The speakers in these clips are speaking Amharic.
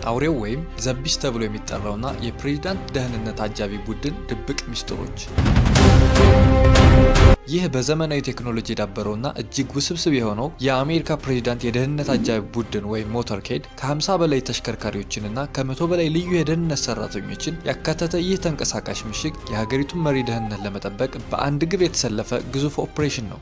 አውሬው ወይም ዘቢስ ተብሎ የሚጠራውና የፕሬዝዳንት ደህንነት አጃቢ ቡድን ድብቅ ሚስጥሮች። ይህ በዘመናዊ ቴክኖሎጂ የዳበረውና እጅግ ውስብስብ የሆነው የአሜሪካ ፕሬዝዳንት የደህንነት አጃቢ ቡድን ወይም ሞተርኬድ ከ50 በላይ ተሽከርካሪዎችንና ከ100 በላይ ልዩ የደህንነት ሰራተኞችን ያካተተ ይህ ተንቀሳቃሽ ምሽግ የሀገሪቱን መሪ ደህንነት ለመጠበቅ በአንድ ግብ የተሰለፈ ግዙፍ ኦፕሬሽን ነው።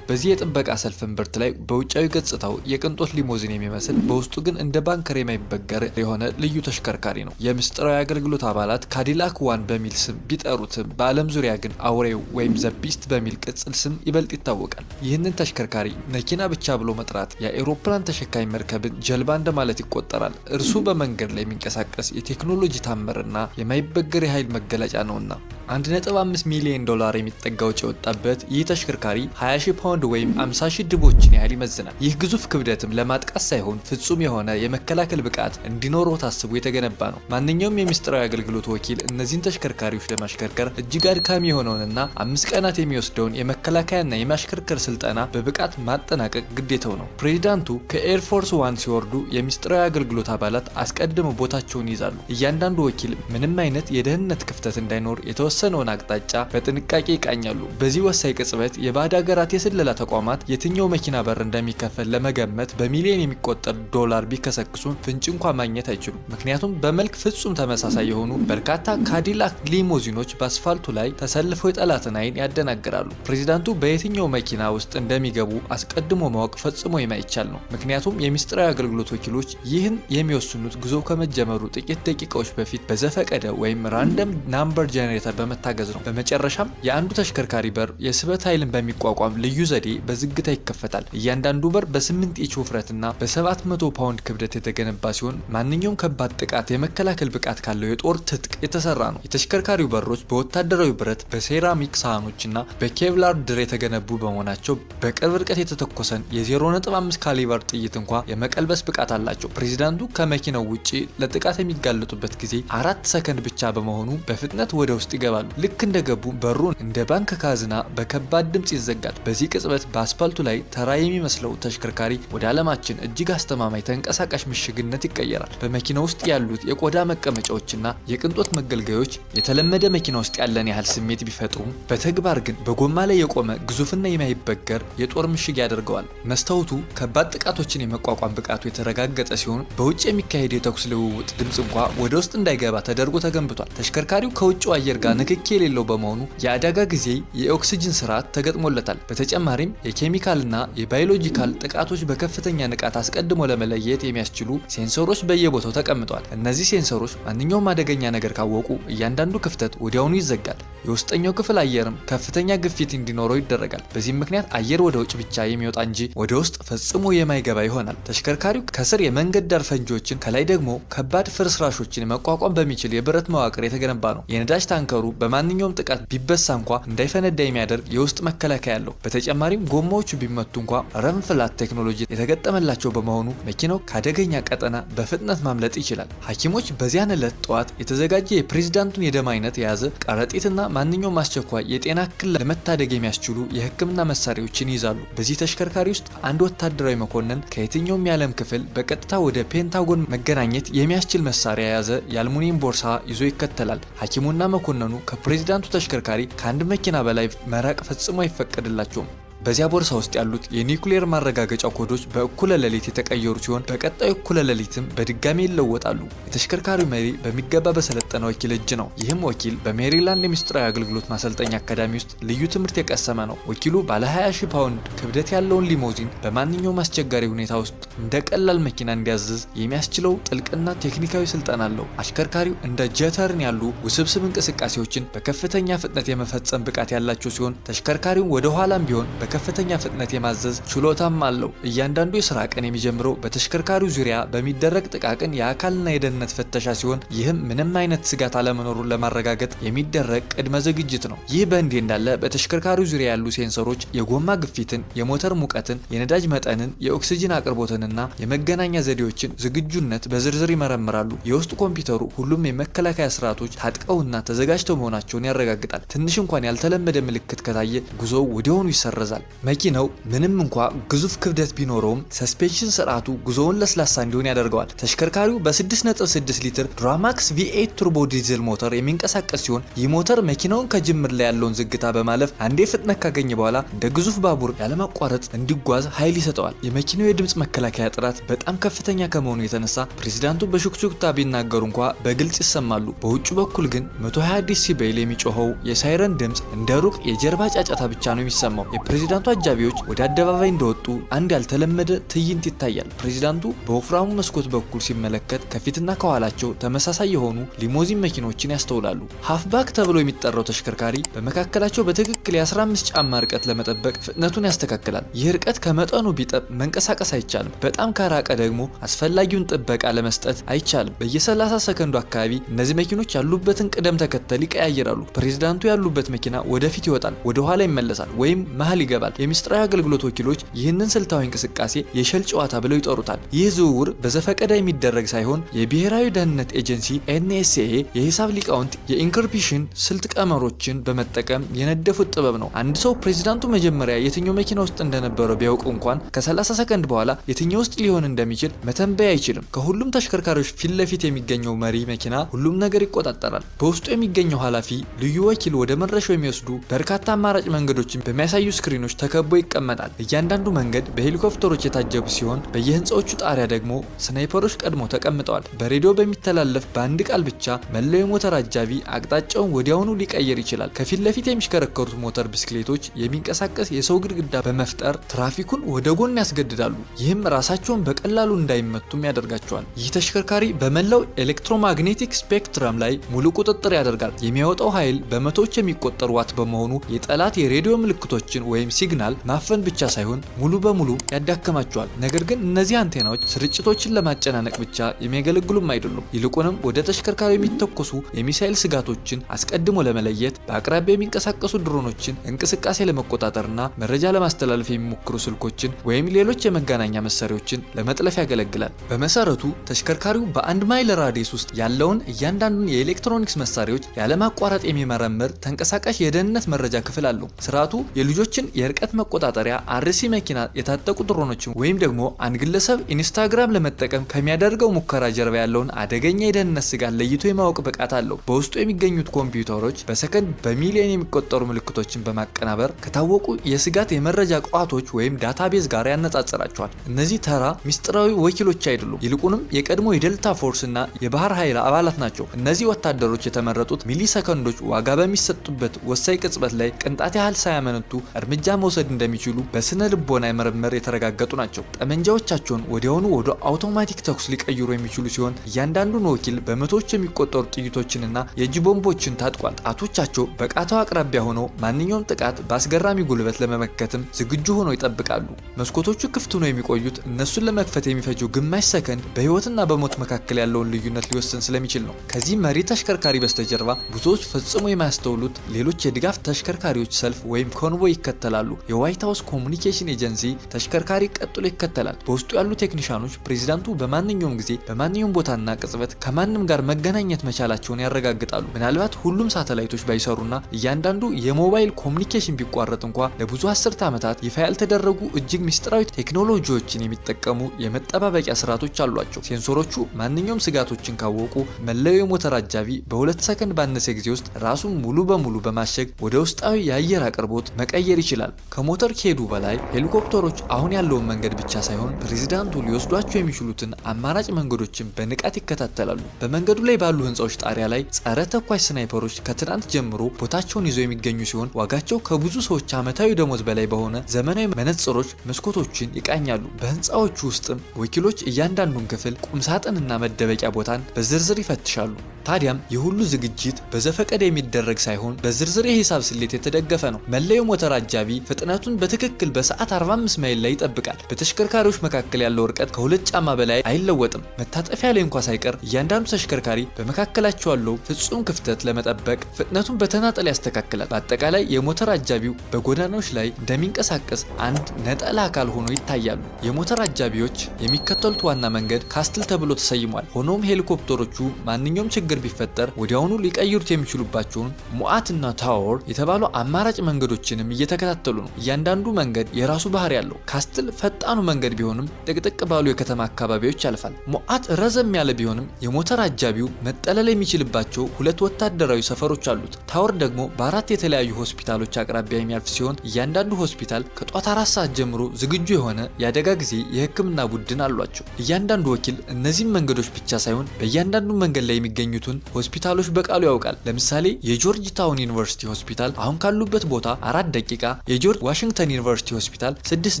በዚህ የጥበቃ ሰልፍ እምብርት ላይ በውጫዊ ገጽታው የቅንጦት ሊሞዚን የሚመስል በውስጡ ግን እንደ ባንከር የማይበገር የሆነ ልዩ ተሽከርካሪ ነው። የምስጢራዊ አገልግሎት አባላት ካዲላክ ዋን በሚል ስም ቢጠሩትም በዓለም ዙሪያ ግን አውሬው ወይም ዘቢስት በሚል ቅጽል ስም ይበልጥ ይታወቃል። ይህንን ተሽከርካሪ መኪና ብቻ ብሎ መጥራት የአውሮፕላን ተሸካሚ መርከብን ጀልባ እንደማለት ይቆጠራል። እርሱ በመንገድ ላይ የሚንቀሳቀስ የቴክኖሎጂ ታምርና የማይበገር የኃይል መገለጫ ነውና 1.5 ሚሊዮን ዶላር የሚጠጋ ወጪ የወጣበት ይህ ተሽከርካሪ 20,000 ፓውንድ ወይም 50,000 ድቦችን ያህል ይመዝናል። ይህ ግዙፍ ክብደትም ለማጥቃት ሳይሆን ፍጹም የሆነ የመከላከል ብቃት እንዲኖረው ታስቦ የተገነባ ነው። ማንኛውም የምስጢራዊ አገልግሎት ወኪል እነዚህን ተሽከርካሪዎች ለማሽከርከር እጅግ አድካሚ የሆነውንና 5 ቀናት የሚወስደውን የመከላከያና የማሽከርከር ስልጠና በብቃት ማጠናቀቅ ግዴታው ነው። ፕሬዝዳንቱ ከኤርፎርስ ዋን ሲወርዱ የምስጢራዊ አገልግሎት አባላት አስቀድመው ቦታቸውን ይይዛሉ። እያንዳንዱ ወኪል ምንም አይነት የደህንነት ክፍተት እንዳይኖር የተወሰነውን አቅጣጫ በጥንቃቄ ይቃኛሉ። በዚህ ወሳኝ ቅጽበት የባዕድ ሀገራት የስለላ ተቋማት የትኛው መኪና በር እንደሚከፈል ለመገመት በሚሊዮን የሚቆጠር ዶላር ቢከሰክሱም ፍንጭ እንኳን ማግኘት አይችሉም። ምክንያቱም በመልክ ፍጹም ተመሳሳይ የሆኑ በርካታ ካዲላክ ሊሞዚኖች በአስፋልቱ ላይ ተሰልፈው የጠላትን ዓይን ያደናግራሉ። ፕሬዝዳንቱ በየትኛው መኪና ውስጥ እንደሚገቡ አስቀድሞ ማወቅ ፈጽሞ የማይቻል ነው። ምክንያቱም የምስጢራዊ አገልግሎት ወኪሎች ይህን የሚወስኑት ጉዞ ከመጀመሩ ጥቂት ደቂቃዎች በፊት በዘፈቀደ ወይም ራንደም ናምበር ጄኔሬተር በመታገዝ ነው። በመጨረሻም የአንዱ ተሽከርካሪ በር የስበት ኃይልን በሚቋቋም ልዩ ዘዴ በዝግታ ይከፈታል። እያንዳንዱ በር በ8 ኢንች ውፍረትና በ700 ፓውንድ ክብደት የተገነባ ሲሆን ማንኛውም ከባድ ጥቃት የመከላከል ብቃት ካለው የጦር ትጥቅ የተሰራ ነው። የተሽከርካሪው በሮች በወታደራዊ ብረት፣ በሴራሚክ ሳህኖችና በኬቭላር ድር የተገነቡ በመሆናቸው በቅርብ ርቀት የተተኮሰን የ0.5 ካሊበር ጥይት እንኳ የመቀልበስ ብቃት አላቸው። ፕሬዝዳንቱ ከመኪናው ውጪ ለጥቃት የሚጋለጡበት ጊዜ 4 ሰከንድ ብቻ በመሆኑ በፍጥነት ወደ ውስጥ ይገባሉ። ልክ እንደገቡ በሩን እንደ ባንክ ካዝና በከባድ ድምጽ ይዘጋል። በዚህ ቅጽበት በአስፓልቱ ላይ ተራ የሚመስለው ተሽከርካሪ ወደ ዓለማችን እጅግ አስተማማኝ ተንቀሳቃሽ ምሽግነት ይቀየራል። በመኪና ውስጥ ያሉት የቆዳ መቀመጫዎችና የቅንጦት መገልገያዎች የተለመደ መኪና ውስጥ ያለን ያህል ስሜት ቢፈጥሩም በተግባር ግን በጎማ ላይ የቆመ ግዙፍና የማይበገር የጦር ምሽግ ያደርገዋል። መስታወቱ ከባድ ጥቃቶችን የመቋቋም ብቃቱ የተረጋገጠ ሲሆን በውጭ የሚካሄድ የተኩስ ልውውጥ ድምጽ እንኳ ወደ ውስጥ እንዳይገባ ተደርጎ ተገንብቷል። ተሽከርካሪው ከውጭው አየር ጋር ንክኪ የሌለው በመሆኑ የአደጋ ጊዜ የኦክሲጅን ስርዓት ተገጥሞለታል። በተጨማሪም የኬሚካልና የባዮሎጂካል ጥቃቶች በከፍተኛ ንቃት አስቀድሞ ለመለየት የሚያስችሉ ሴንሰሮች በየቦታው ተቀምጠዋል። እነዚህ ሴንሰሮች ማንኛውም አደገኛ ነገር ካወቁ እያንዳንዱ ክፍተት ወዲያውኑ ይዘጋል። የውስጠኛው ክፍል አየርም ከፍተኛ ግፊት እንዲኖረው ይደረጋል። በዚህም ምክንያት አየር ወደ ውጭ ብቻ የሚወጣ እንጂ ወደ ውስጥ ፈጽሞ የማይገባ ይሆናል። ተሽከርካሪው ከስር የመንገድ ዳር ፈንጂዎችን ከላይ ደግሞ ከባድ ፍርስራሾችን መቋቋም በሚችል የብረት መዋቅር የተገነባ ነው። የነዳጅ ታንከሩ በማንኛውም ጥቃት ቢበሳ እንኳ እንዳይፈነዳ የሚያደርግ የውስጥ መከላከያ አለው። በተጨማሪም ጎማዎቹ ቢመቱ እንኳ ረንፍላት ቴክኖሎጂ የተገጠመላቸው በመሆኑ መኪናው ከአደገኛ ቀጠና በፍጥነት ማምለጥ ይችላል። ሐኪሞች በዚያን ዕለት ጠዋት የተዘጋጀ የፕሬዝዳንቱን የደም አይነት የያዘ ከረጢትና ማንኛውም አስቸኳይ የጤና እክል ለመታደግ የሚያስችሉ የሕክምና መሳሪያዎችን ይይዛሉ። በዚህ ተሽከርካሪ ውስጥ አንድ ወታደራዊ መኮንን ከየትኛውም የዓለም ክፍል በቀጥታ ወደ ፔንታጎን መገናኘት የሚያስችል መሳሪያ የያዘ የአልሙኒየም ቦርሳ ይዞ ይከተላል። ሐኪሙና መኮንኑ ከፕሬዝዳንቱ ተሽከርካሪ ከአንድ መኪና በላይ መራቅ ፈጽሞ አይፈቀድላቸውም። በዚያ ቦርሳ ውስጥ ያሉት የኒውክሌር ማረጋገጫ ኮዶች በእኩለ ሌሊት የተቀየሩ ሲሆን በቀጣዩ እኩለ ሌሊትም በድጋሚ ይለወጣሉ። የተሽከርካሪው መሪ በሚገባ በሰለጠነ ወኪል እጅ ነው። ይህም ወኪል በሜሪላንድ የምስጢራዊ አገልግሎት ማሰልጠኛ አካዳሚ ውስጥ ልዩ ትምህርት የቀሰመ ነው። ወኪሉ ባለ 20,000 ፓውንድ ክብደት ያለውን ሊሞዚን በማንኛውም አስቸጋሪ ሁኔታ ውስጥ እንደ ቀላል መኪና እንዲያዝዝ የሚያስችለው ጥልቅና ቴክኒካዊ ስልጠና አለው። አሽከርካሪው እንደ ጀተርን ያሉ ውስብስብ እንቅስቃሴዎችን በከፍተኛ ፍጥነት የመፈጸም ብቃት ያላቸው ሲሆን ተሽከርካሪው ወደ ኋላም ቢሆን በከፍተኛ ፍጥነት የማዘዝ ችሎታም አለው። እያንዳንዱ የስራ ቀን የሚጀምረው በተሽከርካሪው ዙሪያ በሚደረግ ጥቃቅን የአካልና የደህንነት ፍተሻ ሲሆን ይህም ምንም አይነት ስጋት አለመኖሩን ለማረጋገጥ የሚደረግ ቅድመ ዝግጅት ነው። ይህ በእንዲህ እንዳለ በተሽከርካሪው ዙሪያ ያሉ ሴንሰሮች የጎማ ግፊትን፣ የሞተር ሙቀትን፣ የነዳጅ መጠንን፣ የኦክሲጅን አቅርቦትንና የመገናኛ ዘዴዎችን ዝግጁነት በዝርዝር ይመረምራሉ። የውስጥ ኮምፒውተሩ ሁሉም የመከላከያ ስርዓቶች ታጥቀውና ተዘጋጅተው መሆናቸውን ያረጋግጣል። ትንሽ እንኳን ያልተለመደ ምልክት ከታየ ጉዞው ወዲያውኑ ይሰረዛል። ያደርጋል። መኪናው ምንም እንኳ ግዙፍ ክብደት ቢኖረውም ሰስፔንሽን ስርዓቱ ጉዞውን ለስላሳ እንዲሆን ያደርገዋል። ተሽከርካሪው በ6.6 ሊትር ድራማክስ V8 ቱርቦ ዲዝል ሞተር የሚንቀሳቀስ ሲሆን ይህ ሞተር መኪናውን ከጅምር ላይ ያለውን ዝግታ በማለፍ አንዴ ፍጥነት ካገኘ በኋላ እንደ ግዙፍ ባቡር ያለማቋረጥ እንዲጓዝ ኃይል ይሰጠዋል። የመኪናው የድምፅ መከላከያ ጥራት በጣም ከፍተኛ ከመሆኑ የተነሳ ፕሬዚዳንቱ በሹክሹክታ ቢናገሩ እንኳ በግልጽ ይሰማሉ። በውጭ በኩል ግን 120 ዲሲቤል የሚጮኸው የሳይረን ድምፅ እንደ ሩቅ የጀርባ ጫጫታ ብቻ ነው የሚሰማው። የፕሬዚዳንቱ አጃቢዎች ወደ አደባባይ እንደወጡ አንድ ያልተለመደ ትዕይንት ይታያል። ፕሬዚዳንቱ በወፍራሙ መስኮት በኩል ሲመለከት ከፊትና ከኋላቸው ተመሳሳይ የሆኑ ሊሞዚን መኪኖችን ያስተውላሉ። ሃፍባክ ተብሎ የሚጠራው ተሽከርካሪ በመካከላቸው በትክክል የ15 ጫማ ርቀት ለመጠበቅ ፍጥነቱን ያስተካክላል። ይህ ርቀት ከመጠኑ ቢጠብ መንቀሳቀስ አይቻልም። በጣም ከራቀ ደግሞ አስፈላጊውን ጥበቃ ለመስጠት አይቻልም። በየ30 ሰከንዱ አካባቢ እነዚህ መኪኖች ያሉበትን ቅደም ተከተል ይቀያየራሉ። ፕሬዚዳንቱ ያሉበት መኪና ወደፊት ይወጣል፣ ወደ ኋላ ይመለሳል ወይም መሃል ይገባል። የሚስጥራዊ አገልግሎት ወኪሎች ይህንን ስልታዊ እንቅስቃሴ የሸል ጨዋታ ብለው ይጠሩታል። ይህ ዝውውር በዘፈቀደ የሚደረግ ሳይሆን የብሔራዊ ደህንነት ኤጀንሲ NSA የሂሳብ ሊቃውንት የኢንክሪፕሽን ስልት ቀመሮችን በመጠቀም የነደፉት ጥበብ ነው። አንድ ሰው ፕሬዚዳንቱ መጀመሪያ የትኛው መኪና ውስጥ እንደነበረ ቢያውቅ እንኳን ከ30 ሰከንድ በኋላ የትኛው ውስጥ ሊሆን እንደሚችል መተንበይ አይችልም። ከሁሉም ተሽከርካሪዎች ፊት ለፊት የሚገኘው መሪ መኪና ሁሉም ነገር ይቆጣጠራል። በውስጡ የሚገኘው ኃላፊ ልዩ ወኪል ወደ መድረሻው የሚወስዱ በርካታ አማራጭ መንገዶችን በሚያሳዩ ስክሪኖች ተከቦ ይቀመጣል። እያንዳንዱ መንገድ በሄሊኮፕተሮች የታጀቡ ሲሆን በየህንፃዎቹ ጣሪያ ደግሞ ስናይፐሮች ቀድሞ ተቀምጠዋል። በሬዲዮ በሚተላለፍ በአንድ ቃል ብቻ መላው የሞተር አጃቢ አቅጣጫውን ወዲያውኑ ሊቀየር ይችላል። ከፊት ለፊት የሚሽከረከሩት ሞተር ብስክሌቶች የሚንቀሳቀስ የሰው ግድግዳ በመፍጠር ትራፊኩን ወደ ጎን ያስገድዳሉ። ይህም ራሳቸውን በቀላሉ እንዳይመቱም ያደርጋቸዋል። ይህ ተሽከርካሪ በመላው ኤሌክትሮማግኔቲክ ስፔክትረም ላይ ሙሉ ቁጥጥር ያደርጋል። የሚያወጣው ኃይል በመቶዎች የሚቆጠር ዋት በመሆኑ የጠላት የሬዲዮ ምልክቶችን ወይም ሲግናል ማፈን ብቻ ሳይሆን ሙሉ በሙሉ ያዳክማቸዋል። ነገር ግን እነዚህ አንቴናዎች ስርጭቶችን ለማጨናነቅ ብቻ የሚያገለግሉም አይደሉም። ይልቁንም ወደ ተሽከርካሪ የሚተኮሱ የሚሳኤል ስጋቶችን አስቀድሞ ለመለየት፣ በአቅራቢያ የሚንቀሳቀሱ ድሮኖችን እንቅስቃሴ ለመቆጣጠርና መረጃ ለማስተላለፍ የሚሞክሩ ስልኮችን ወይም ሌሎች የመገናኛ መሳሪያዎችን ለመጥለፍ ያገለግላል። በመሰረቱ ተሽከርካሪው በ1 ማይል ራዲየስ ውስጥ ያለውን እያንዳንዱን የኤሌክትሮኒክስ መሳሪያዎች ያለማቋረጥ የሚመረምር ተንቀሳቃሽ የደህንነት መረጃ ክፍል አለው። ስርዓቱ የልጆችን የርቀት መቆጣጠሪያ RC መኪና የታጠቁ ድሮኖችን ወይም ደግሞ አንድ ግለሰብ ኢንስታግራም ለመጠቀም ከሚያደርገው ሙከራ ጀርባ ያለውን አደገኛ የደህንነት ስጋት ለይቶ የማወቅ ብቃት አለው። በውስጡ የሚገኙት ኮምፒውተሮች በሰከንድ በሚሊዮን የሚቆጠሩ ምልክቶችን በማቀናበር ከታወቁ የስጋት የመረጃ ቋቶች ወይም ዳታቤዝ ጋር ያነጻጽራቸዋል። እነዚህ ተራ ሚስጥራዊ ወኪሎች አይደሉም፣ ይልቁንም የቀድሞ የዴልታ ፎርስ እና የባህር ኃይል አባላት ናቸው። እነዚህ ወታደሮች የተመረጡት ሚሊ ሰከንዶች ዋጋ በሚሰጡበት ወሳኝ ቅጽበት ላይ ቅንጣት ያህል ሳያመነቱ እርምጃ መውሰድ እንደሚችሉ በስነ ልቦና ምርምር የተረጋገጡ ናቸው። ጠመንጃዎቻቸውን ወዲያውኑ ወደ አውቶማቲክ ተኩስ ሊቀይሩ የሚችሉ ሲሆን እያንዳንዱን ወኪል በመቶዎች የሚቆጠሩ ጥይቶችንና የእጅ ቦምቦችን ታጥቋል። ጣቶቻቸው በቃታው አቅራቢያ ሆነው ማንኛውም ጥቃት በአስገራሚ ጉልበት ለመመከትም ዝግጁ ሆነው ይጠብቃሉ። መስኮቶቹ ክፍት ሆነው የሚቆዩት እነሱን ለመክፈት የሚፈጀው ግማሽ ሰከንድ በህይወትና በሞት መካከል ያለውን ልዩነት ሊወስን ስለሚችል ነው። ከዚህ መሪ ተሽከርካሪ በስተጀርባ ብዙዎች ፈጽሞ የማያስተውሉት ሌሎች የድጋፍ ተሽከርካሪዎች ሰልፍ ወይም ኮንቮይ ይከተላሉ። የዋይት ሃውስ ኮሙኒኬሽን ኤጀንሲ ተሽከርካሪ ቀጥሎ ይከተላል። በውስጡ ያሉ ቴክኒሻኖች ፕሬዚዳንቱ በማንኛውም ጊዜ በማንኛውም ቦታና ቅጽበት ከማንም ጋር መገናኘት መቻላቸውን ያረጋግጣሉ። ምናልባት ሁሉም ሳተላይቶች ባይሰሩና እያንዳንዱ የሞባይል ኮሙኒኬሽን ቢቋረጥ እንኳ ለብዙ አስርተ ዓመታት ይፋ ያልተደረጉ እጅግ ምስጢራዊ ቴክኖሎጂዎችን የሚጠቀሙ የመጠባበቂያ ስርዓቶች አሏቸው። ሴንሶሮቹ ማንኛውም ስጋቶችን ካወቁ መለዮ የሞተር አጃቢ በ2 ሰከንድ ባነሰ ጊዜ ውስጥ ራሱን ሙሉ በሙሉ በማሸግ ወደ ውስጣዊ የአየር አቅርቦት መቀየር ይችላል። ከሞተር ከሄዱ በላይ ሄሊኮፕተሮች አሁን ያለውን መንገድ ብቻ ሳይሆን ፕሬዚዳንቱ ሊወስዷቸው የሚችሉትን አማራጭ መንገዶችን በንቃት ይከታተላሉ። በመንገዱ ላይ ባሉ ህንፃዎች ጣሪያ ላይ ጸረ ተኳሽ ስናይፐሮች ከትናንት ጀምሮ ቦታቸውን ይዘው የሚገኙ ሲሆን ዋጋቸው ከብዙ ሰዎች ዓመታዊ ደሞዝ በላይ በሆነ ዘመናዊ መነጽሮች መስኮቶችን ይቃኛሉ። በህንፃዎቹ ውስጥም ወኪሎች እያንዳንዱን ክፍል፣ ቁምሳጥንና መደበቂያ ቦታን በዝርዝር ይፈትሻሉ። ታዲያም የሁሉ ዝግጅት በዘፈቀደ የሚደረግ ሳይሆን በዝርዝር የሂሳብ ስሌት የተደገፈ ነው። መለዮ ሞተር አጃቢ ፍጥነቱን በትክክል በሰዓት 45 ማይል ላይ ይጠብቃል። በተሽከርካሪዎች መካከል ያለው ርቀት ከ2 ጫማ በላይ አይለወጥም። መታጠፊያ ላይ እንኳ ሳይቀር እያንዳንዱ ተሽከርካሪ በመካከላቸው ያለው ፍጹም ክፍተት ለመጠበቅ ፍጥነቱን በተናጠል ያስተካክላል። በአጠቃላይ የሞተር አጃቢው በጎዳናዎች ላይ እንደሚንቀሳቀስ አንድ ነጠላ አካል ሆኖ ይታያሉ። የሞተር አጃቢዎች የሚከተሉት ዋና መንገድ ካስትል ተብሎ ተሰይሟል። ሆኖም ሄሊኮፕተሮቹ ማንኛውም ችግር ቢፈጠር ወዲያውኑ ሊቀይሩት የሚችሉባቸውን ሞአትና ታወር የተባሉ አማራጭ መንገዶችንም እየተከታተሉ ነው። እያንዳንዱ መንገድ የራሱ ባህሪ ያለው። ካስትል ፈጣኑ መንገድ ቢሆንም ጥቅጥቅ ባሉ የከተማ አካባቢዎች ያልፋል። ሞአት ረዘም ያለ ቢሆንም የሞተር አጃቢው መጠለል የሚችልባቸው 2 ወታደራዊ ሰፈሮች አሉት። ታወር ደግሞ በ4 የተለያዩ ሆስፒታሎች አቅራቢያ የሚያልፍ ሲሆን እያንዳንዱ ሆስፒታል ከጧት 4 ሰዓት ጀምሮ ዝግጁ የሆነ የአደጋ ጊዜ የሕክምና ቡድን አሏቸው። እያንዳንዱ ወኪል እነዚህም መንገዶች ብቻ ሳይሆን በእያንዳንዱ መንገድ ላይ የሚገኙትን ሆስፒታሎች በቃሉ ያውቃል። ለምሳሌ የጆርጅ ታውን ዩኒቨርሲቲ ሆስፒታል አሁን ካሉበት ቦታ 4 ደቂቃ፣ የጆርጅ ዋሽንግተን ዩኒቨርሲቲ ሆስፒታል 6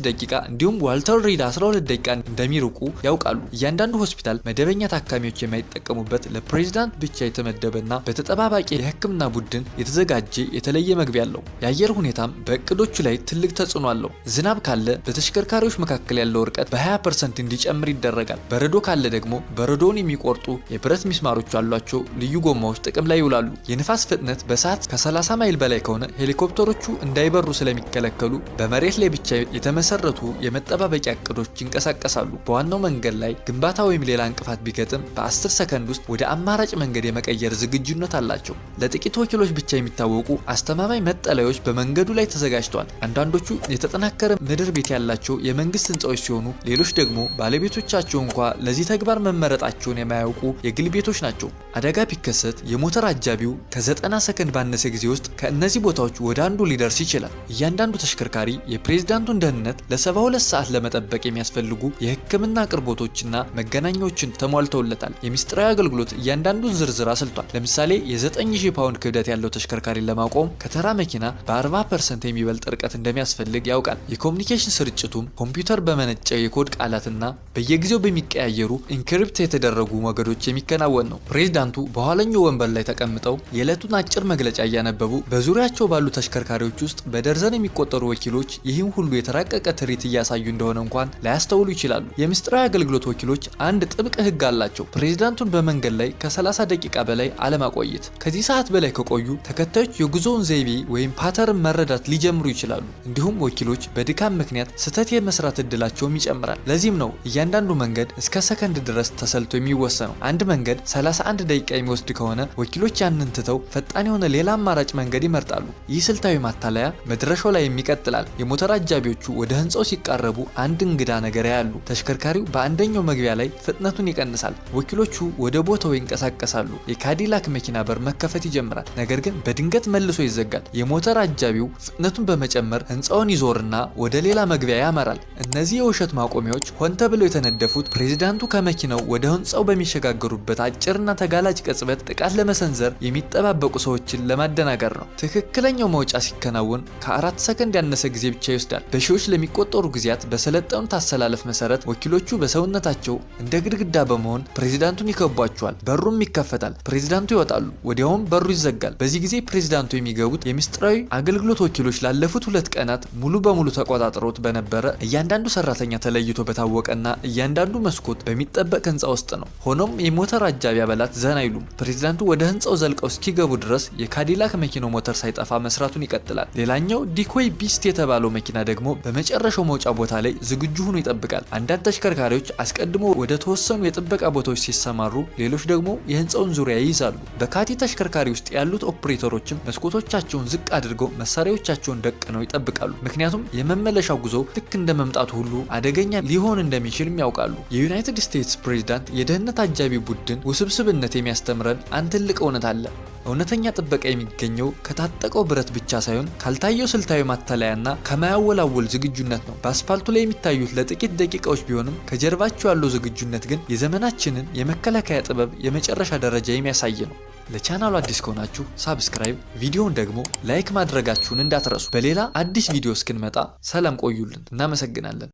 ደቂቃ እንዲሁም ዋልተር ሪድ 12 ደቂቃ እንደሚርቁ ያውቃሉ። እያንዳንዱ ሆስፒታል መደበኛ ታካሚዎች የማይጠቀሙበት ለፕሬዝዳንት ብቻ የተመደበና በተጠባባቂ የሕክምና ቡድን የተዘጋጀ የተለየ መግቢያ አለው። የአየር ሁኔታም በእቅዶቹ ላይ ትልቅ ተጽዕኖ አለው። ዝናብ ካለ በተሽከርካሪዎች መካከል ያለው ርቀት በ20% እንዲጨምር ይደረጋል። በረዶ ካለ ደግሞ በረዶውን የሚቆርጡ የብረት ሚስማሮች ያሏቸው ልዩ ጎማዎች ጥቅም ላይ ይውላሉ። የንፋስ ፍጥነት በሰዓት ከ30 ማይል በላይ ከሆነ ሄሊኮፕተሮቹ እንዳይበሩ ስለሚከለከሉ በመሬት ላይ ብቻ የተመሰረቱ የመጠባበቂያ እቅዶች ይንቀሳቀሳሉ። በዋናው መንገድ ላይ ግንባታ ወይም ሌላ እንቅፋት ቢገጥም በ10 ሰከንድ ውስጥ ወደ አማራጭ መንገድ የመቀየር ዝግጁነት አላቸው። ለጥቂት ወኪሎች ብቻ የሚታወቁ አስተማማኝ መጠለያዎች በመንገዱ ላይ ተዘጋጅተዋል። አንዳንዶቹ የተጠናከረ ምድር ቤት ያላቸው የመንግስት ህንፃዎች ሲሆኑ፣ ሌሎች ደግሞ ባለቤቶቻቸው እንኳ ለዚህ ተግባር መመረጣቸውን የማያውቁ የግል ቤቶች ናቸው። አደጋ ቢከሰት የሞተር አጃቢው ከ90 ሰከንድ ባነሰ ጊዜ ውስጥ ከእነዚህ ቦታዎች ወደ አንዱ ሊደርስ ይችላል። እያንዳንዱ ተሽከርካሪ የፕሬዝዳንቱን ደህንነት ለ72 ሰዓት ለመጠበቅ የሚያስፈልጉ የህክምና አቅርቦቶችና መገናኛዎችን ተሟልተውለታል። የሚስጥራዊ አገልግሎት እያንዳንዱን ዝርዝር አስልቷል። ለምሳሌ የ9000 ፓውንድ ክብደት ያለው ተሽከርካሪን ለማቆም ከተራ መኪና በ40% የሚበልጥ ርቀት እንደሚያስፈልግ ያውቃል። የኮሙኒኬሽን ስርጭቱም ኮምፒውተር በመነጨ የኮድ ቃላትና በየጊዜው በሚቀያየሩ ኢንክሪፕት የተደረጉ ሞገዶች የሚከናወን ነው። ፕሬዝዳንቱ በኋለኛው ወንበር ላይ ተቀምጠው የዕለቱን አጭር መግለጫ እያነበቡ በዙሪያቸው ባሉ ተሽከርካሪዎች ውስጥ በደርዘን የሚቆጠሩ ወኪሎች ይህን ሁሉ የተራቀቀ ትርኢት እያሳዩ እንደሆነ እንኳን ላያስተውሉ ይችላሉ። የምስጢራዊ አገልግሎት ወኪሎች አንድ ጥብቅ ህግ አላቸው። ፕሬዝዳንቱን በመንገድ ላይ ከ30 ደቂቃ በላይ አለማቆየት። ከዚህ ሰዓት በላይ ከቆዩ ተከታዮች የጉዞውን ዘይቤ ወይም ፓተርን መረዳት ሊጀምሩ ይችላሉ። እንዲሁም ወኪሎች በድካም ምክንያት ስህተት የመስራት እድላቸውም ይጨምራል። ለዚህም ነው እያንዳንዱ መንገድ እስከ ሰከንድ ድረስ ተሰልቶ የሚወሰነው። አንድ መንገድ 31 ደቂቃ የሚወስድ ከሆነ ወኪሎች ያንን ትተው ፈጣን የሆነ ሌላ አማራጭ መንገድ ይመርጣሉ። ይህ ስልታዊ ማታለያ መድረሻው ላይ ይቀጥላል። የሞተር አጃቢዎቹ ወደ ህንፃው ሲቃረቡ አንድ እንግዳ ነገር ያያሉ። ተሽከርካሪው በአንደኛው መግቢያ ላይ ፍጥነቱን ይቀንሳል። ወኪሎቹ ወደ ቦታው ይንቀሳቀሳሉ። የካዲላክ መኪና በር መከፈት ይጀምራል። ነገር ግን በድንገት መልሶ ይዘጋል። የሞተር አጃቢው ፍጥነቱን በመጨመር ህንፃውን ይዞርና ወደ ሌላ መግቢያ ያመራል። እነዚህ የውሸት ማቆሚያዎች ሆን ተብለው የተነደፉት ፕሬዝዳንቱ ከመኪናው ወደ ህንፃው በሚሸጋገሩበት አጭርና ተጋላጭ ቅጽበት ጥቃት ለመሰንዘር የሚጠባበቁ ሰዎችን ለማደናገር ነው። ትክክለኛው መውጫ ሲከናወን ከ4 ሰከንድ ያነሰ ጊዜ ብቻ ይወስዳል። በሺዎች ለሚቆጠሩ ጊዜያት በሰለጠኑት አሰላለፍ መሰረት ወኪሎቹ በሰውነታቸው እንደ ግድግዳ በመሆን ፕሬዝዳንቱን ይከቧቸዋል። በሩም ይከፈታል። ፕሬዝዳንቱ ይወጣሉ። ወዲያውም በሩ ይዘጋል። በዚህ ጊዜ ፕሬዝዳንቱ የሚገቡት የምስጢራዊ አገልግሎት ወኪሎች ላለፉት 2 ቀናት ሙሉ በሙሉ ተቆጣጥረውት በነበረ እያንዳንዱ ሰራተኛ ተለይቶ በታወቀና እያንዳንዱ መስኮት በሚጠበቅ ህንፃ ውስጥ ነው። ሆኖም የሞተር አጃቢ አባላት ዘና አይሉም። ፕሬዝዳንቱ ወደ ህንፃው ዘልቀው እስኪገቡ ድረስ የካዲላክ መኪናው ሞተር ሳይጠፋ መስራቱን ይቀጥላል። ሌላኛው ዲኮይ ቢስት የተባለው መኪና ደግሞ በመጨረሻው መውጫ ቦታ ላይ ዝግጁ ሆኖ ይጠብቃል። አንዳንድ ተሽከርካሪዎች አስቀድሞ ወደ ተወሰኑ የጥበቃ ቦታዎች ሲሰማሩ፣ ሌሎች ደግሞ የህንፃውን ዙሪያ ይይዛሉ። በካቲ ተሽከርካሪ ውስጥ ያሉት ኦፕሬተሮችም መስኮቶቻቸውን ዝቅ አድርገው መሳሪያዎቻቸውን ደቅነው ይጠብቃሉ። ምክንያቱም የመመለሻው ጉዞ ልክ እንደ መምጣቱ ሁሉ አደገኛ ሊሆን እንደሚችልም ያውቃሉ። የዩናይትድ ስቴትስ ፕሬዝዳንት የደህንነት አጃቢ ቡድን ውስብስብነት የሚያስተምረን አንድ ትልቅ እውነት አለ። እውነተኛ ጥበቃ የሚገኘው ከታጠቀው ብረት ብቻ ሳይሆን ካልታየው ስልታዊ ማታለያና ከማያወላወል ዝግጁነት ነው። በአስፋልቱ ላይ የሚታዩት ለጥቂት ደቂቃዎች ቢሆንም ከጀርባቸው ያለው ዝግጁነት ግን የዘመናችንን የመከላከያ ጥበብ የመጨረሻ ደረጃ የሚያሳይ ነው። ለቻናሉ አዲስ ከሆናችሁ ሳብስክራይብ፣ ቪዲዮውን ደግሞ ላይክ ማድረጋችሁን እንዳትረሱ። በሌላ አዲስ ቪዲዮ እስክንመጣ ሰላም ቆዩልን። እናመሰግናለን።